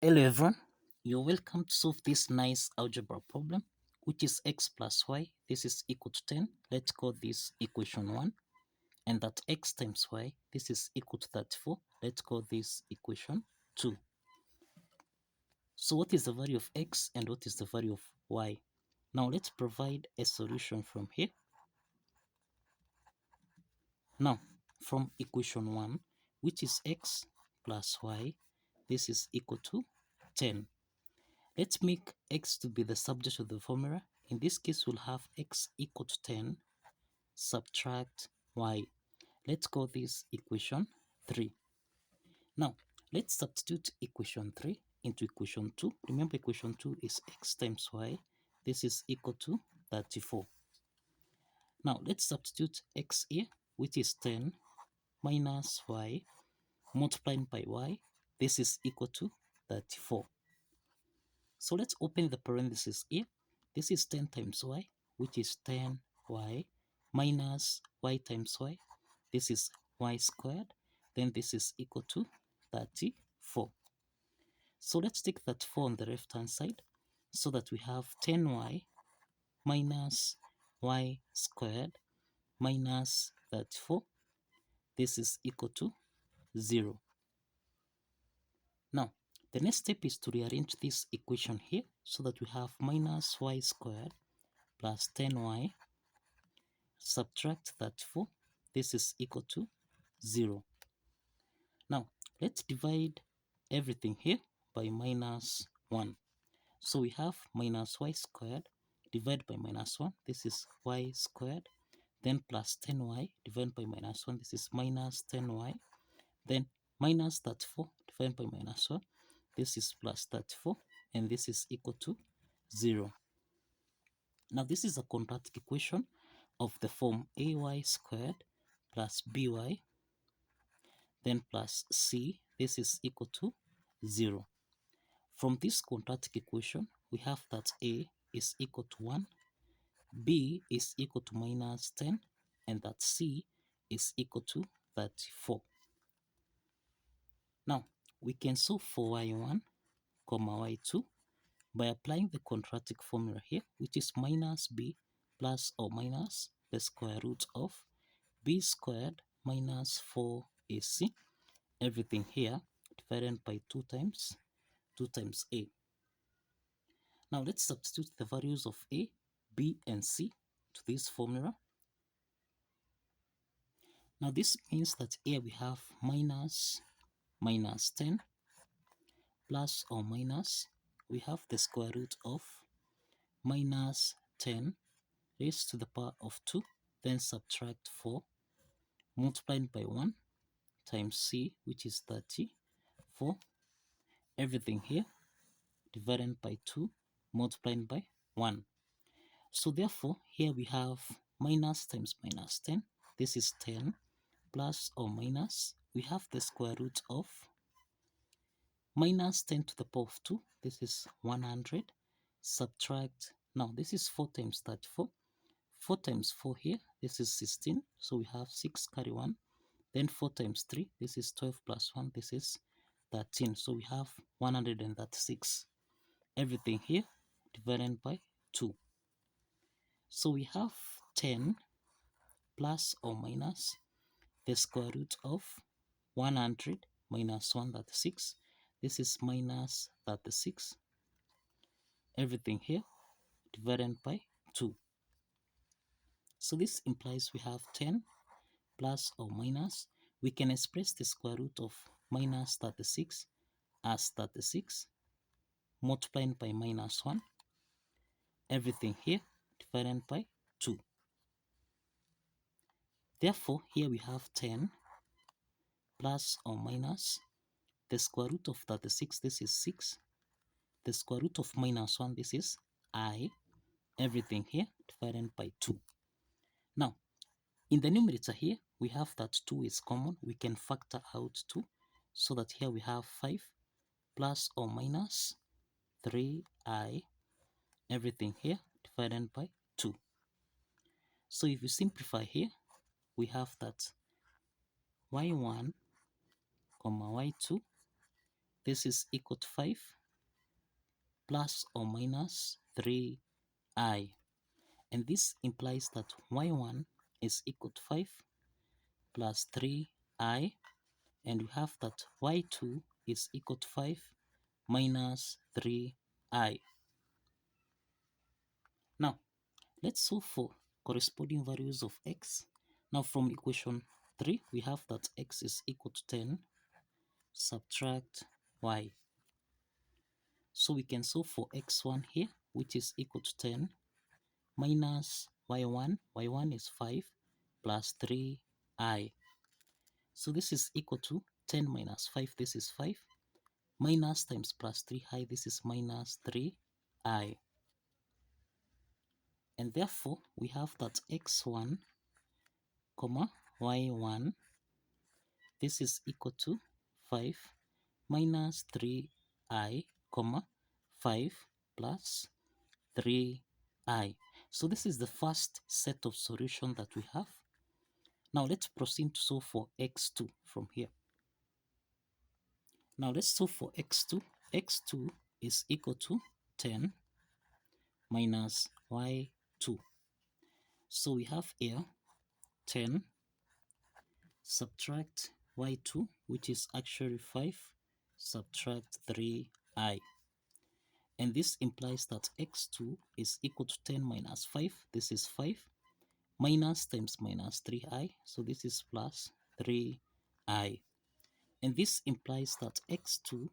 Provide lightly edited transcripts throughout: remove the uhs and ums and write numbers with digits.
Hello everyone, you're welcome to solve this nice algebra problem, which is x plus y. This is equal to 10. Let's call this equation 1. And that x times y, this is equal to 34. Let's call this equation 2. So what is the value of x and what is the value of y? Now let's provide a solution from here. Now, from equation 1, which is x plus y, this is equal to 10. Let's make x to be the subject of the formula. In this case, we'll have x equal to 10, subtract y. Let's call this equation 3. Now, let's substitute equation 3 into equation 2. Remember, equation 2 is x times y. This is equal to 34. Now, let's substitute x here, which is 10 minus y multiplied by y. This is equal to 34. So let's open the parentheses here. This is 10 times y, which is 10y minus y times y. This is y squared. Then this is equal to 34. So let's take 34 on the left hand side so that we have 10y minus y squared minus 34. This is equal to 0. Now, the next step is to rearrange this equation here so that we have minus y squared plus 10y subtract 34. This is equal to 0. Now, let's divide everything here by minus 1. So we have minus y squared divided by minus 1. This is y squared. Then plus 10y divided by minus 1. This is minus 10y. Then minus 34 divided by minus 1. This is plus 34. And this is equal to 0. Now this is a quadratic equation of the form ay squared plus by then plus c. This is equal to 0. From this quadratic equation, we have that a is equal to 1, b is equal to minus 10, and that c is equal to 34. Now, we can solve for y1, y2 by applying the quadratic formula here, which is minus b plus or minus the square root of b squared minus 4ac. Everything here divided by 2 times a. Now let's substitute the values of a, b, and c to this formula. Now this means that here we have minus 10 plus or minus, we have the square root of minus 10 raised to the power of 2, then subtract 4 multiplied by 1 times c, which is 34. Everything here divided by 2 multiplied by 1. So therefore, here we have minus times minus 10. This is 10 plus or minus. We have the square root of minus 10 to the power of 2. This is 100. Subtract. Now, this is 4 times 34. 4 times 4 here. This is 16. So we have 6 carry 1. Then 4 times 3. This is 12 plus 1. This is 13. So we have 136. Everything here divided by 2. So we have 10 plus or minus the square root of 100 minus 136. This is minus 36. Everything here divided by 2. So this implies we have 10 plus or minus. We can express the square root of minus 36 as 36 multiplied by minus 1. Everything here divided by 2. Therefore, here we have 10 plus or minus the square root of 36, this is 6. The square root of minus 1, this is I. Everything here divided by 2. Now, in the numerator here, we have that 2 is common. We can factor out 2. So that here we have 5 plus or minus 3i. Everything here divided by 2. So if you simplify here, we have that y1, y2. this is equal to 5 plus or minus 3i. And this implies that y1 is equal to 5 plus 3i, and we have that y2 is equal to 5 minus 3i. Now, let's solve for corresponding values of x. Now, from equation 3, we have that x is equal to 10, subtract y. So we can solve for x1 here, which is equal to 10, minus y1. y1 is 5 plus 3i. So this is equal to 10 minus 5, this is 5, minus times plus 3i, this is minus 3i. And therefore, we have that x1, comma, y1, this is equal to 5 minus 3i, comma, 5 plus 3i. So this is the first set of solution that we have. Now let's proceed to solve for x2 from here. Now let's solve for x2. x2 is equal to 10 minus y2. So we have here 10 subtract y2, which is actually 5, subtract 3i. And this implies that x2 is equal to 10 minus 5. This is 5 minus times minus 3i. So this is plus 3i. And this implies that x2,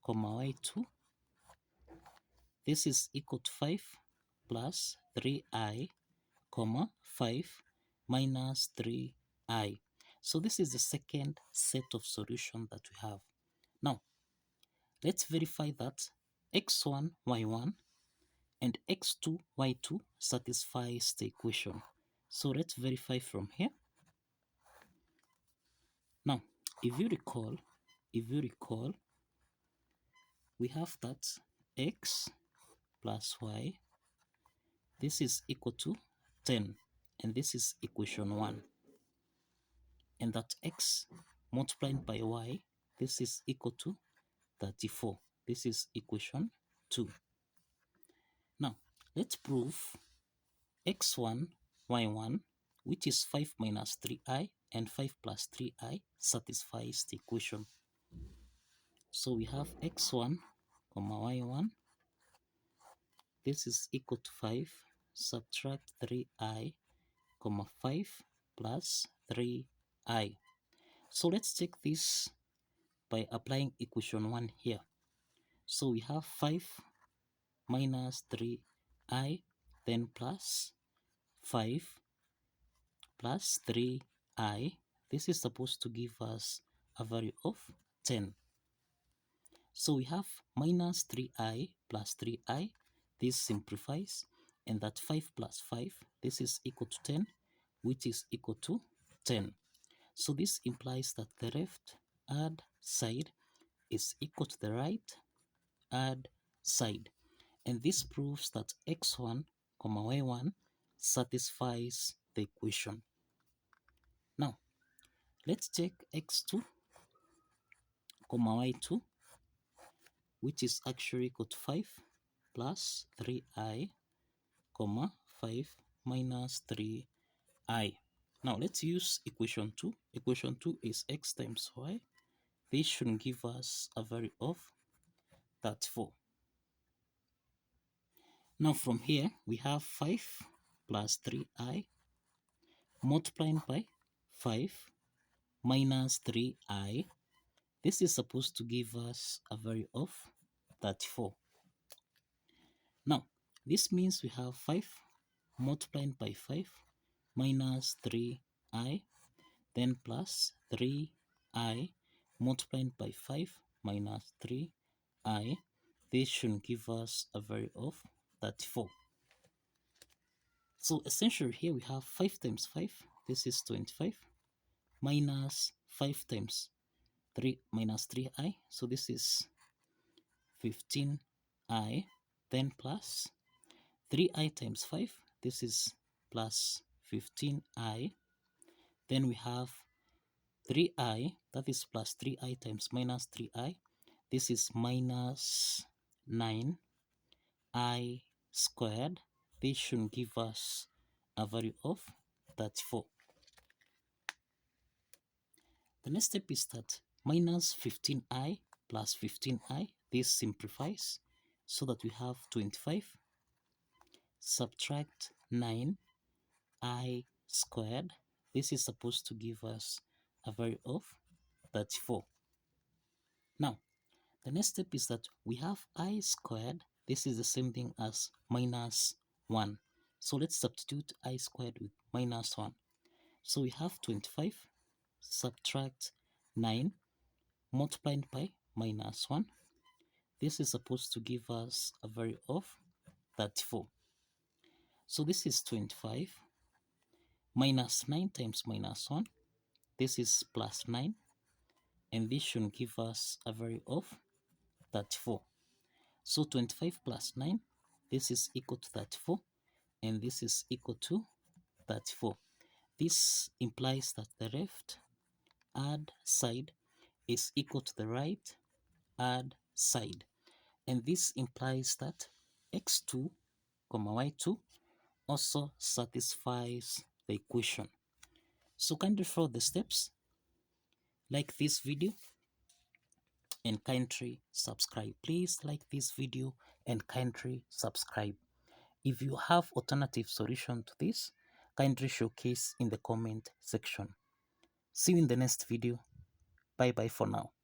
comma y2, this is equal to 5 plus 3i, comma 5 minus 3i. So this is the second set of solution that we have. Now, let's verify that x1, y1 and x2, y2 satisfies the equation. So let's verify from here. Now, if you recall, we have that x plus y, this is equal to 10, and this is equation 1. And that x multiplied by y, this is equal to 34. This is equation 2. Now, let's prove x1, y1, which is 5 minus 3i and 5 plus 3i, satisfies the equation. So we have x1, comma y1, this is equal to 5, subtract 3i, comma 5 plus 3i. So let's check this by applying equation 1 here. So we have 5 minus 3i, then plus 5 plus 3i. This is supposed to give us a value of 10. So we have minus 3i plus 3i. This simplifies, and that 5 plus 5, this is equal to 10, which is equal to 10. So this implies that the left hand side is equal to the right hand side. And this proves that x1, comma y1 satisfies the equation. Now, let's check x2, comma y2, which is actually equal to 5 plus 3i, comma 5 minus 3i. Now, let's use equation 2. Equation 2 is x times y. This should give us a value of 34. Now, from here, we have 5 plus 3i multiplied by 5 minus 3i. This is supposed to give us a value of 34. Now, this means we have 5 multiplied by 5 minus 3i, then plus 3i multiplied by 5 minus 3i. This should give us a value of 34. So essentially here we have 5 times 5, this is 25, minus 5 times 3 minus 3i, so this is 15i, then plus 3i times 5, this is plus 15i, then we have 3i, that is plus 3i times minus 3i, This is minus 9I squared. This should give us a value of 34. The next step is that minus 15I plus 15I, this simplifies so that we have 25. Subtract 9I squared. This is supposed to give us a value of 34. Now, the next step is that we have I squared. This is the same thing as minus 1. So let's substitute I squared with minus 1. So we have 25, subtract 9, multiplied by minus 1. This is supposed to give us a value of 34. So this is 25 minus 9 times minus 1. This is plus 9. And this should give us a value of 34. So 25 plus 9, this is equal to 34. And this is equal to 34. This implies that the left add side is equal to the right add side. And this implies that x2, y2 also satisfies the equation. So kindly follow the steps, like this video, and kindly subscribe. Please like this video and kindly subscribe. If you have alternative solution to this, kindly showcase in the comment section. See you in the next video. Bye bye for now.